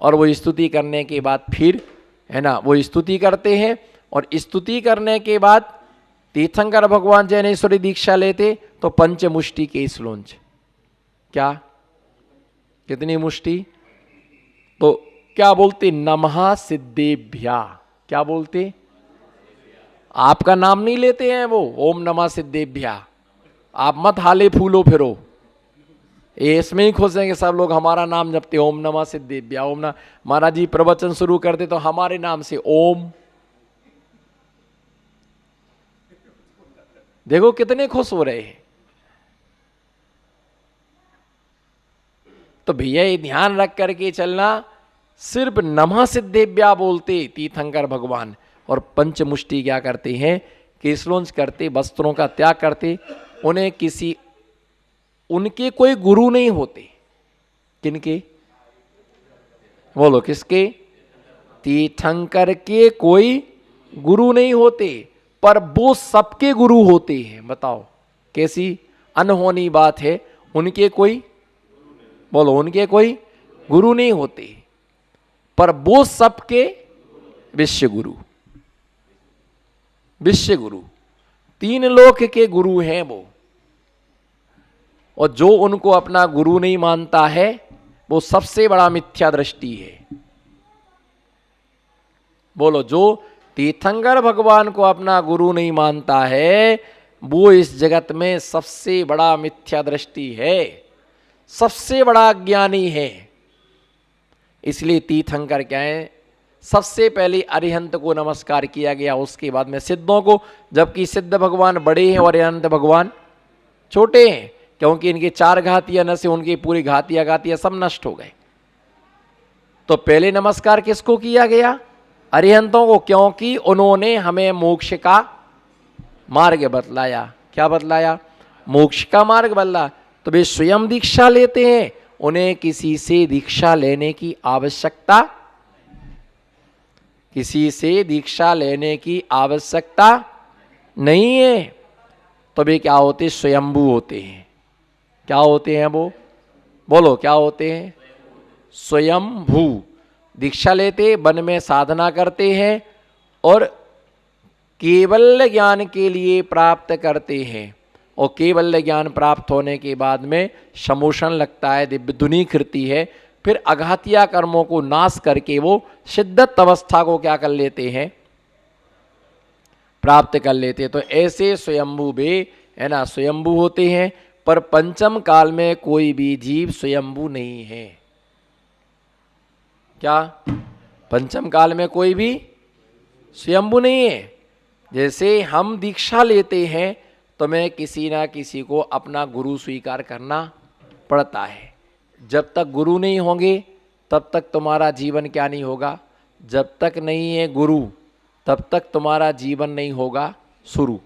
और वो स्तुति करने के बाद फिर है ना वो स्तुति करते हैं, और स्तुति करने के बाद तीर्थंकर भगवान जैनेश्वरी दीक्षा लेते तो पंचमुष्टि के श्लोंच, क्या कितनी मुष्टि, तो क्या बोलते, नमः सिद्धेभ्या, क्या बोलते, आपका नाम नहीं लेते हैं वो, ओम नमः सिद्धेभ्या, आप मत हाले फूलो फिरो, इसमें ही खुश हैं कि सब लोग हमारा नाम जपते, ओम नमः सिद्धेभ्या, ओम नमः। महाराज जी प्रवचन शुरू करते तो हमारे नाम से ओम, देखो कितने खुश हो रहे हैं। तो भैया ये ध्यान रख करके चलना, सिर्फ नमः सिद्धेभ्या बोलते तीर्थंकर भगवान, और पंचमुष्टि क्या करते हैं, केसलोंच करते, वस्त्रों का त्याग करते, उन्हें किसी, उनके कोई गुरु नहीं होते, किनके, बोलो किसके, तीर्थंकर के कोई गुरु नहीं होते, पर वो सबके गुरु होते हैं। बताओ कैसी अनहोनी बात है, उनके कोई, बोलो उनके कोई गुरु नहीं होते, पर वो सबके विश्व गुरु, विश्व गुरु, तीन लोक के गुरु हैं वो। और जो उनको अपना गुरु नहीं मानता है वो सबसे बड़ा मिथ्या दृष्टि है। बोलो जो तीर्थंकर भगवान को अपना गुरु नहीं मानता है वो इस जगत में सबसे बड़ा मिथ्या दृष्टि है, सबसे बड़ा अज्ञानी है। इसलिए तीर्थंकर क्या है, सबसे पहले अरिहंत को नमस्कार किया गया, उसके बाद में सिद्धों को, जबकि सिद्ध भगवान बड़े हैं और अरिहंत भगवान छोटे हैं, क्योंकि इनके 4 घातियां न से उनकी पूरी घातियां घातियां सब नष्ट हो गए। तो पहले नमस्कार किसको किया गया, अरिहंतों को, क्योंकि उन्होंने हमें मोक्ष का मार्ग बतलाया। क्या बतलाया, मोक्ष का मार्ग बतला। तो वे स्वयं दीक्षा लेते हैं, उन्हें किसी से दीक्षा लेने की आवश्यकता, किसी से दीक्षा लेने की आवश्यकता नहीं है। तो वे क्या होते, स्वयंभू होते हैं। क्या होते हैं वो, बोलो क्या होते हैं, स्वयंभू। दीक्षा लेते, वन में साधना करते हैं और केवल ज्ञान के लिए प्राप्त करते हैं, और केवल ज्ञान प्राप्त होने के बाद में समोषण लगता है, दिव्य धुनी कृति है, फिर अघातिया कर्मों को नाश करके वो सिद्धत अवस्था को क्या कर लेते हैं, प्राप्त कर लेते हैं। तो ऐसे स्वयंभू वे है ना, स्वयंभू होते हैं। पर पंचम काल में कोई भी जीव स्वयंभू नहीं है। क्या, पंचम काल में कोई भी स्वयंभू नहीं है। जैसे हम दीक्षा लेते हैं तो मैं किसी ना किसी को अपना गुरु स्वीकार करना पड़ता है। जब तक गुरु नहीं होंगे तब तक तुम्हारा जीवन क्या नहीं होगा, जब तक नहीं है गुरु तब तक तुम्हारा जीवन नहीं होगा शुरू।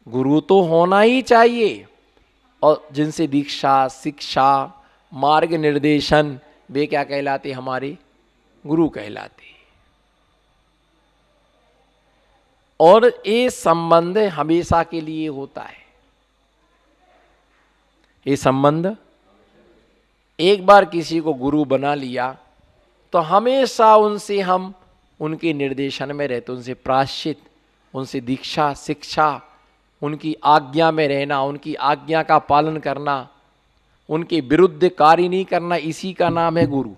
गुरु तो होना ही चाहिए, और जिनसे दीक्षा, शिक्षा, मार्ग निर्देशन, वे क्या कहलाते, हमारे गुरु कहलाते। और ये संबंध हमेशा के लिए होता है। ये संबंध, एक बार किसी को गुरु बना लिया तो हमेशा उनसे हम उनके निर्देशन में रहते, उनसे प्रायश्चित, उनसे दीक्षा, शिक्षा, उनकी आज्ञा में रहना, उनकी आज्ञा का पालन करना, उनके विरुद्ध कार्य नहीं करना, इसी का नाम है गुरु।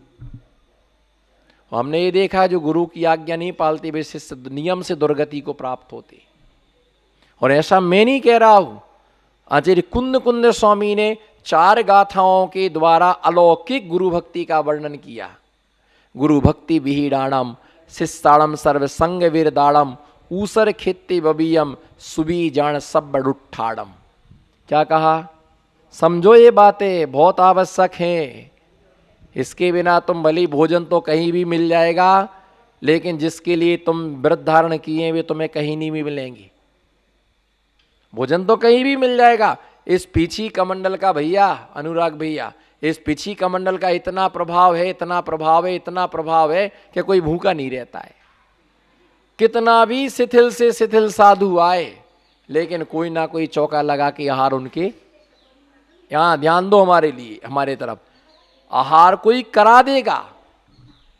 हमने ये देखा जो गुरु की आज्ञा नहीं पालते वे नियम से दुर्गति को प्राप्त होते। और ऐसा मैं नहीं कह रहा हूं, आचार्य कुंद कुंद स्वामी ने 4 गाथाओं के द्वारा अलौकिक गुरु भक्ति का वर्णन किया। गुरु भक्ति विहीडाणम शिस्ताड़म सर्वसंग वीरदाड़म ऊसर खित्ति बबियम सुबी जान सब बड़ुठाड़म। क्या कहा, समझो ये बातें बहुत आवश्यक हैं। इसके बिना तुम भली भोजन तो कहीं भी मिल जाएगा, लेकिन जिसके लिए तुम व्रत धारण किए वे तुम्हें कहीं नहीं भी मिलेंगे। भोजन तो कहीं भी मिल जाएगा। इस पीछी कमंडल का भैया, अनुराग भैया, इस पीछी कमंडल का इतना प्रभाव है, इतना प्रभाव है, इतना प्रभाव है कि कोई भूखा नहीं रहता है। कितना भी शिथिल से शिथिल साधु आए, लेकिन कोई ना कोई चौका लगा के आहार उनके यहाँ, ध्यान दो हमारे लिए, हमारे तरफ आहार कोई करा देगा।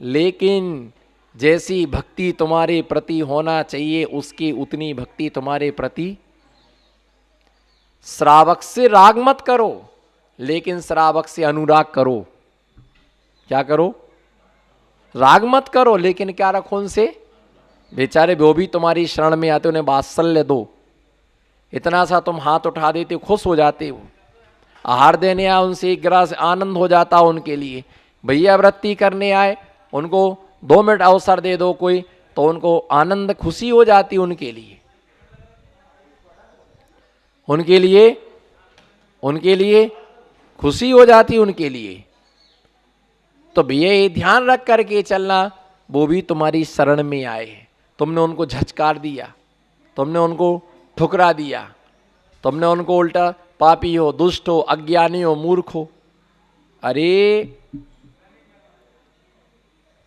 लेकिन जैसी भक्ति तुम्हारे प्रति होना चाहिए उसकी उतनी भक्ति तुम्हारे प्रति। श्रावक से राग मत करो, लेकिन श्रावक से अनुराग करो। क्या करो? राग मत करो, लेकिन क्या रखो उनसे? बेचारे वो भी तुम्हारी शरण में आते, उन्हें वात्सल्य दो। इतना सा तुम हाथ उठा देते हो, खुश हो जाते हो। आहार देने आए, उनसे एक गिलास आनंद हो जाता हो उनके लिए। भैया व्रती करने आए, उनको 2 मिनट अवसर दे दो कोई, तो उनको आनंद खुशी हो जाती उनके लिए। उनके लिए खुशी हो जाती उनके लिए। तो भैया ये ध्यान रख करके चलना, वो भी तुम्हारी शरण में आए। तुमने उनको झचकार दिया, तुमने उनको ठुकरा दिया, तुमने उनको उल्टा पापी हो, दुष्ट हो, अज्ञानी हो, मूर्ख हो। अरे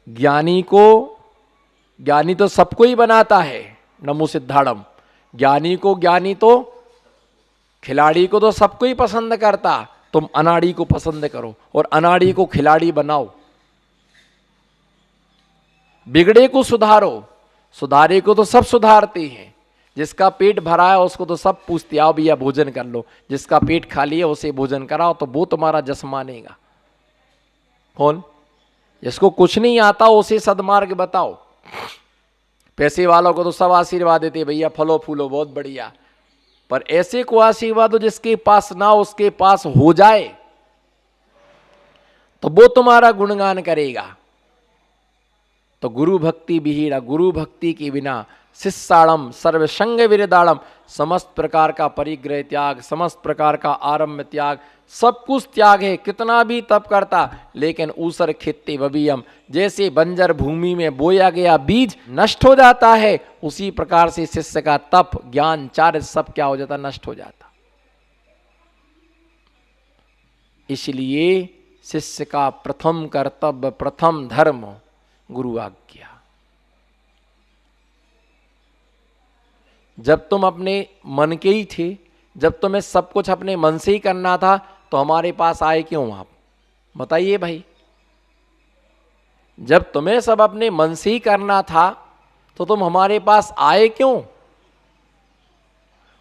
ज्ञानी तो सबको ही बनाता है, नमो सिद्धाड़म। ज्ञानी तो खिलाड़ी को तो सबको ही पसंद करता। तुम अनाड़ी को पसंद करो और अनाड़ी को खिलाड़ी बनाओ। बिगड़े को सुधारो, सुधारे को तो सब सुधारते हैं। जिसका पेट भरा है उसको तो सब पूछते आओ भैया भोजन कर लो, जिसका पेट खाली है उसे भोजन कराओ, तो वो तुम्हारा जस मानेगा। कौन? जिसको कुछ नहीं आता उसे सदमार्ग बताओ। पैसे वालों को तो सब आशीर्वाद देते, भैया फलो फूलो बहुत बढ़िया, पर ऐसे को आशीर्वाद दो जिसके पास ना उसके पास हो जाए, तो वो तुम्हारा गुणगान करेगा। तो गुरु भक्ति विहीड़ा, गुरु भक्ति के बिना शिष्याणम सर्वसंग विरदाणम, समस्त प्रकार का परिग्रह त्याग, समस्त प्रकार का आरम्भ त्याग, सब कुछ त्याग है। कितना भी तप करता, लेकिन ऊसर खित्ते वबियम, जैसे बंजर भूमि में बोया गया बीज नष्ट हो जाता है, उसी प्रकार से शिष्य का तप, ज्ञान, चार्य सब क्या हो जाता? नष्ट हो जाता। इसलिए शिष्य का प्रथम कर्तव्य, प्रथम धर्म गुरु आज्ञा। जब तुम अपने मन के ही थे, जब तुम्हें सब कुछ अपने मन से ही करना था, तो हमारे पास आए क्यों आप? बताइए भाई। जब तुम्हें सब अपने मन से ही करना था, तो तुम हमारे पास आए क्यों?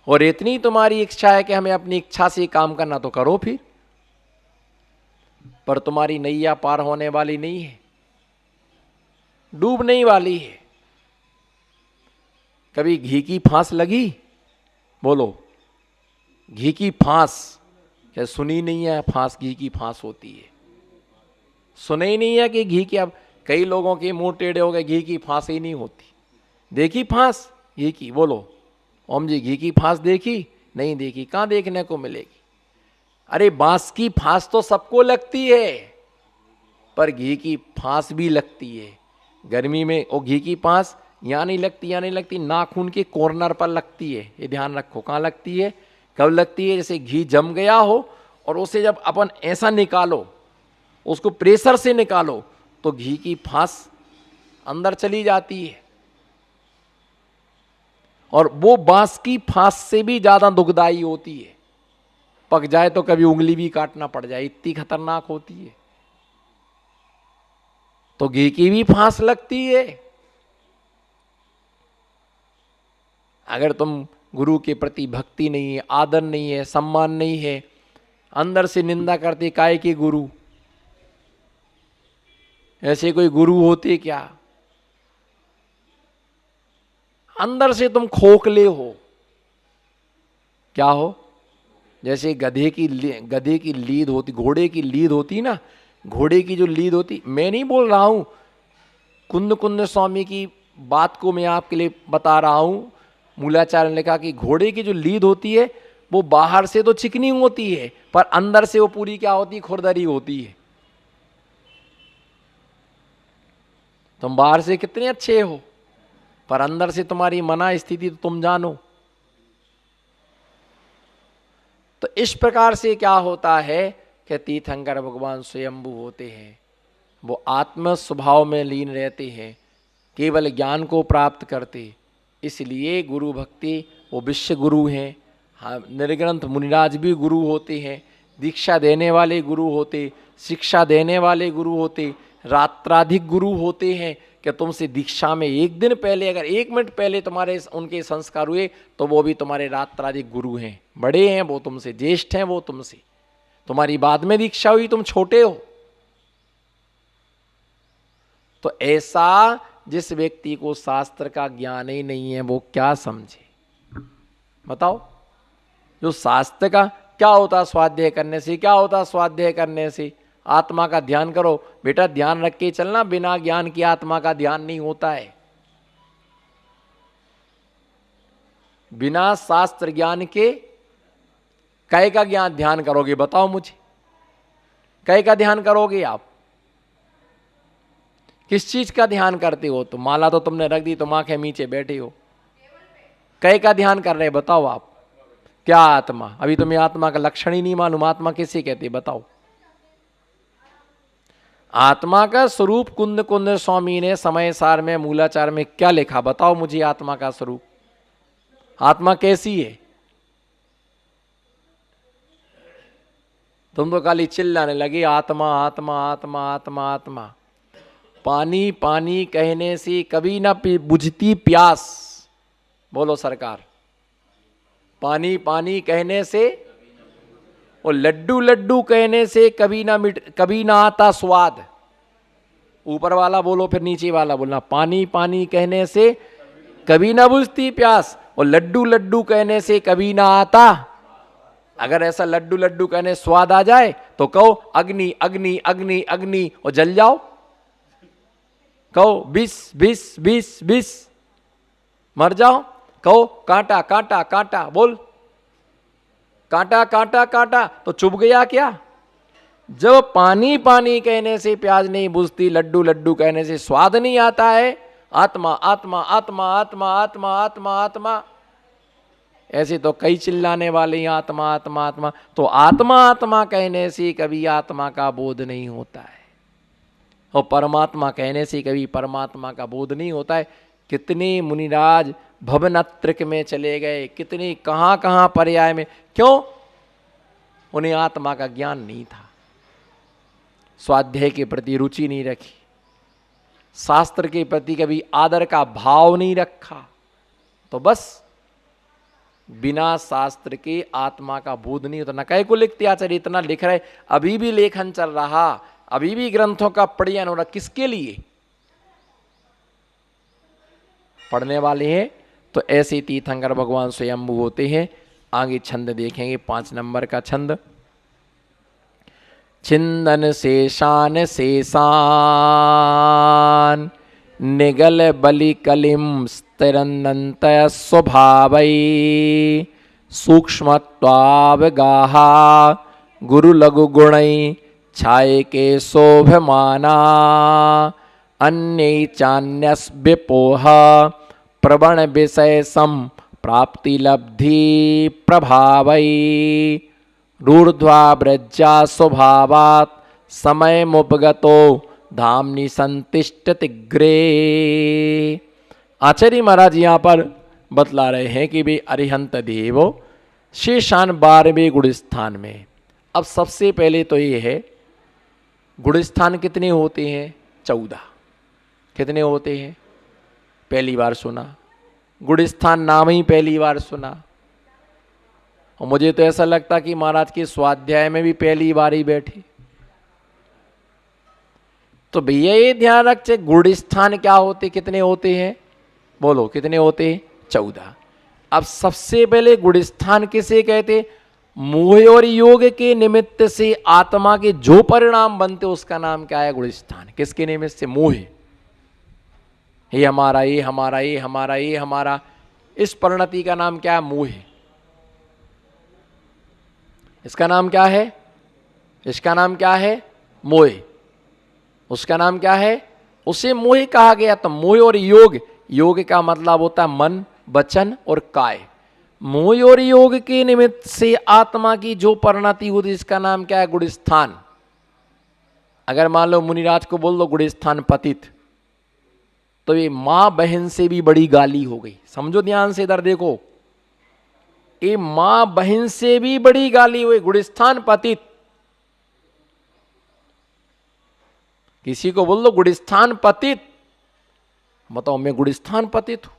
और इतनी तुम्हारी इच्छा है कि हमें अपनी इच्छा से काम करना, तो करो फिर। पर तुम्हारी नैया पार होने वाली नहीं है, डूबने वाली है। कभी घी की फांस लगी? बोलो, घी की फांस क्या सुनी नहीं है? फांस, घी की फांस होती है, सुने ही नहीं है कि घी की। अब कई लोगों के मुंह टेढ़े हो गए, घी की फांस ही नहीं होती। देखी फांस घी की? बोलो ओम जी, घी की फांस देखी? नहीं देखी। कहां देखने को मिलेगी? अरे बांस की फांस तो सबको लगती है, पर घी की फांस भी लगती है। गर्मी में वो घी की फांस यहाँ नहीं लगती, यहाँ नहीं लगती, नाखून के कॉर्नर पर लगती है। ये ध्यान रखो। कहाँ लगती है? कब लगती है? जैसे घी जम गया हो और उसे जब अपन ऐसा निकालो, उसको प्रेशर से निकालो, तो घी की फांस अंदर चली जाती है। और वो बांस की फांस से भी ज्यादा दुखदाई होती है। पक जाए तो कभी उंगली भी काटना पड़ जाए, इतनी खतरनाक होती है। तो घी की भी फांस लगती है। अगर तुम गुरु के प्रति भक्ति नहीं है, आदर नहीं है, सम्मान नहीं है, अंदर से निंदा करते, काय के गुरु? ऐसे कोई गुरु होते क्या? अंदर से तुम खोखले हो। क्या हो? जैसे गधे की लीद होती, घोड़े की लीद होती ना, घोड़े की जो लीद होती, मैं नहीं बोल रहा हूं, कुंद कुंद स्वामी की बात को मैं आपके लिए बता रहा हूं। मूलाचार्य ने कहा कि घोड़े की जो लीद होती है वो बाहर से तो चिकनी होती है, पर अंदर से वो पूरी क्या होती है? खुरदरी होती है। तुम बाहर से कितने अच्छे हो, पर अंदर से तुम्हारी मना स्थिति तो तुम जानो। तो इस प्रकार से क्या होता है कि तीर्थंकर भगवान स्वयंभू होते हैं, वो आत्म स्वभाव में लीन रहते हैं, केवल ज्ञान को प्राप्त करते। इसलिए गुरु भक्ति, वो विश्व गुरु हैं। हाँ, निर्ग्रंथ मुनिराज भी गुरु होते हैं, दीक्षा देने वाले गुरु होते, शिक्षा देने वाले गुरु होते, रात्राधिक गुरु होते हैं कि तुमसे दीक्षा में एक दिन पहले, अगर 1 मिनट पहले तुम्हारे उनके संस्कार हुए तो वो भी तुम्हारे रात्राधिक गुरु हैं, बड़े हैं वो तुमसे, ज्येष्ठ हैं वो तुमसे। तुम्हारी बाद में दीक्षा हुई, तुम छोटे हो। तो ऐसा जिस व्यक्ति को शास्त्र का ज्ञान ही नहीं है वो क्या समझे? बताओ। जो शास्त्र का क्या होता स्वाध्याय करने से, क्या होता स्वाध्याय करने से? आत्मा का ध्यान करो। बेटा ध्यान रख के चलना, बिना ज्ञान की आत्मा का ध्यान नहीं होता है। बिना शास्त्र ज्ञान के कै का ज्ञान ध्यान करोगे? बताओ मुझे, कै का ध्यान करोगे आप? किस चीज का ध्यान करते हो? तो माला तो तुमने रख दी, तुम आंखें नीचे बैठे हो, कै का ध्यान कर रहे? बताओ आप। क्या आत्मा? अभी तुम्हें आत्मा का लक्षण ही नहीं मालूम। आत्मा किसे कहते? बताओ। आत्मा का स्वरूप कुंद कुंद स्वामी ने समय सार में मूलाचार में क्या लिखा? बताओ मुझे आत्मा का स्वरूप। आत्मा कैसी है? तुम तो खाली चिल्लाने लगे आत्मा आत्मा आत्मा आत्मा आत्मा। पानी पानी कहने से कभी ना बुझती प्यास। बोलो सरकार। पानी पानी कहने से और लड्डू लड्डू कहने से कभी ना आता स्वाद। ऊपर वाला बोलो फिर नीचे वाला बोलना। पानी पानी कहने से कभी ना बुझती प्यास और लड्डू लड्डू कहने से कभी ना आता। अगर ऐसा लड्डू लड्डू कहने स्वाद आ जाए तो कहो अग्नि अग्नि अग्नि अग्नि और जल जाओ। कहो बिस बिस बिस बिस मर जाओ। कहो कांटा कांटा कांटा, बोल कांटा कांटा कांटा, तो चुभ गया क्या? जब पानी पानी कहने से प्याज नहीं बुझती, लड्डू लड्डू कहने से स्वाद नहीं आता है। आत्मा आत्मा आत्मा आत्मा आत्मा आत्मा आत्मा, ऐसे तो कई चिल्लाने वाले हैं आत्मा आत्मा आत्मा। तो आत्मा आत्मा कहने से कभी आत्मा का बोध नहीं होता है और परमात्मा कहने से कभी परमात्मा का बोध नहीं होता है। कितने मुनिराज भवनत्रक में चले गए, कितने कहाँ कहाँ पर्याय में, क्यों? उन्हें आत्मा का ज्ञान नहीं था, स्वाध्याय के प्रति रुचि नहीं रखी, शास्त्र के प्रति कभी आदर का भाव नहीं रखा। तो बस बिना शास्त्र के आत्मा का बोध नहीं होता। नकाय को लिखते आचार्य इतना लिख रहे, अभी भी लेखन चल रहा, अभी भी ग्रंथों का पढ़ियन हो रहा। किसके लिए? पढ़ने वाले हैं। तो ऐसे तीर्थंकर भगवान स्वयंभू होते हैं। आगे छंद देखेंगे, 5 नंबर का छंद। छिंदन शेषान शेषान निगल बलि कलिम स्थिरंदंत स्वभावै सूक्ष्मत्वावगाहा गुरु लघु गुणै छाये के शोभमाना अन्य चान्यस विपोह प्रवण विषय सम प्राप्ति लब्धि प्रभावै रूर्ध्वा व्रज्या स्वभावात् समय मुपगतो धामनि संतिष्ठति ग्रे। आचार्य महाराज यहाँ पर बतला रहे हैं कि भाई अरिहंत देव शेषान 12वें गुणस्थान में। अब सबसे पहले तो ये है, गुणस्थान कितने होते हैं? 14। कितने होते हैं? पहली बार सुना। गुणस्थान नाम ही पहली बार सुना। और मुझे तो ऐसा लगता कि महाराज के स्वाध्याय में भी पहली बार ही बैठे। तो भैया ये ध्यान रखते, गुणस्थान क्या होते, कितने होते हैं? बोलो कितने होते हैं? 14। अब सबसे पहले गुणस्थान किसे कहते? मोह और योग के निमित्त से आत्मा के जो परिणाम बनते उसका नाम क्या है? गुणस्थान। किसके निमित्त से? मोह। ये हमारा, ये हमारा, ये हमारा, ये हमारा, इस परिणति का नाम क्या है? मोह। इसका नाम क्या है? इसका नाम क्या है? मोह। उसका नाम क्या है? उसे मोह कहा गया। तो मोह और योग, योग का मतलब होता है मन, वचन और काय। मोह और योग के निमित्त से आत्मा की जो परिणति होती है इसका नाम क्या है? गुणस्थान। अगर मान लो मुनिराज को बोल दो गुणस्थान पतित, तो ये मां बहन से भी बड़ी गाली हो गई। समझो ध्यान से, इधर देखो, ये मां बहन से भी बड़ी गाली हुई, गुणस्थान पतित। किसी को बोल दो गुड़स्थान पतित, बताओ मैं गुड़स्थान पतित हूं,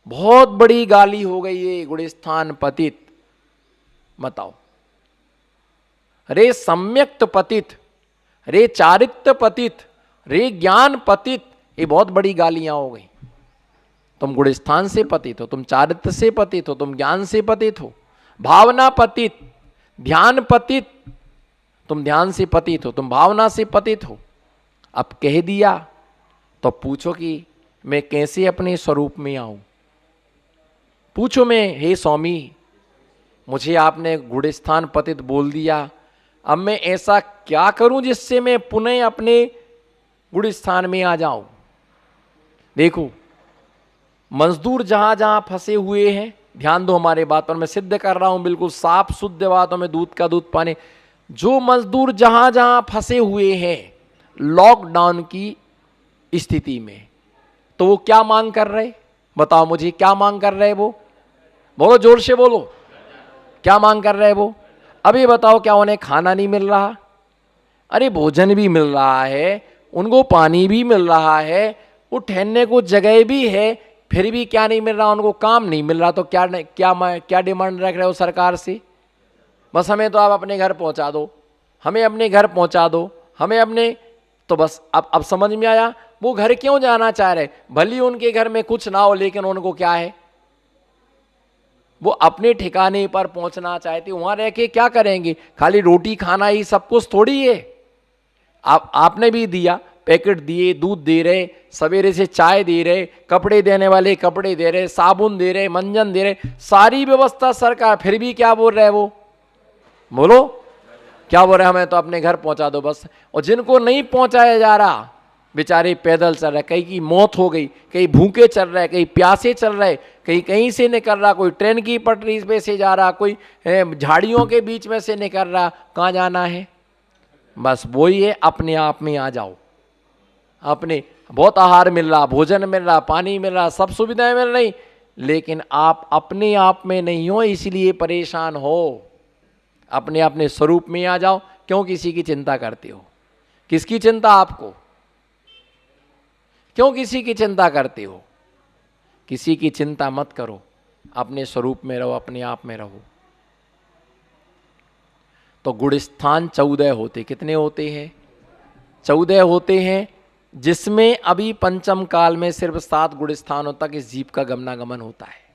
बहुत बड़ी गाली हो गई ये गुड़स्थान पतित। बताओ, रे सम्यक्त पतित, रे चारित्र पतित, रे ज्ञान पतित, ये बहुत बड़ी गालियां हो गई। तुम गुड़स्थान से पतित हो, तुम चारित्र से पतित हो, तुम ज्ञान से पतित हो, भावना पतित, ध्यान पतित, तुम ध्यान से पतित हो, तुम भावना से पतित हो। अब कह दिया तो पूछो कि मैं कैसे अपने स्वरूप में आऊं। पूछो मैं, हे स्वामी मुझे आपने गुड़स्थान पतित बोल दिया, अब मैं ऐसा क्या करूं जिससे मैं पुनः अपने गुड़स्थान में आ जाऊं। देखो मजदूर जहां जहां फंसे हुए हैं, ध्यान दो हमारे बात पर, मैं सिद्ध कर रहा हूं बिल्कुल साफ शुद्ध बातों में, दूध का दूध पानी। जो मजदूर जहां जहां फंसे हुए हैं लॉकडाउन की स्थिति में, तो वो क्या मांग कर रहे, बताओ मुझे क्या मांग कर रहे वो, बोलो जोर से बोलो, क्या मांग कर रहे वो। अभी बताओ क्या उन्हें खाना नहीं मिल रहा, अरे भोजन भी मिल रहा है, उनको पानी भी मिल रहा है, वो ठहरने को जगह भी है, फिर भी क्या नहीं मिल रहा, उनको काम नहीं मिल रहा। तो क्या क्या क्या डिमांड रख रहे हो सरकार से, बस हमें तो आप अपने घर पहुंचा दो, हमें अपने घर पहुंचा दो, हमें अपने, तो बस अब समझ में आया वो घर क्यों जाना चाह रहे। भली उनके घर में कुछ ना हो, लेकिन उनको क्या है, वो अपने ठिकाने पर पहुंचना चाहते। वहां रह के क्या करेंगे, खाली रोटी खाना ही सब कुछ थोड़ी है। आपने भी दिया, पैकेट दिए, दूध दे रहे, सवेरे से चाय दे रहे, कपड़े देने वाले कपड़े दे रहे, साबुन दे रहे, मंजन दे रहे, सारी व्यवस्था सरकार, फिर भी क्या बोल रहे वो, बोलो क्या बोल रहे, हमें तो अपने घर पहुंचा दो बस। और जिनको नहीं पहुंचाया जा रहा बेचारे पैदल चल रहे, कहीं की मौत हो गई, कहीं भूखे चल रहे, कहीं प्यासे चल रहे, कहीं कहीं से निकल रहा, कोई ट्रेन की पटरी पे से जा रहा, कोई झाड़ियों के बीच में से निकल रहा, कहाँ जाना है। बस वही है, अपने आप में आ जाओ। अपने बहुत आहार मिल रहा, भोजन मिल रहा, पानी मिल रहा, सब सुविधाएं मिल रही, लेकिन आप अपने आप में नहीं हो, इसलिए परेशान हो। अपने अपने स्वरूप में आ जाओ। क्यों किसी की चिंता करते हो, किसकी चिंता आपको, क्यों किसी की चिंता करते हो। किसी की चिंता मत करो, अपने स्वरूप में रहो, अपने आप में रहो। तो गुड़स्थान 14 होते, कितने होते हैं, 14 होते हैं, जिसमें अभी पंचम काल में सिर्फ 7 गुड़स्थानों तक इस जीव का गमनागमन होता है।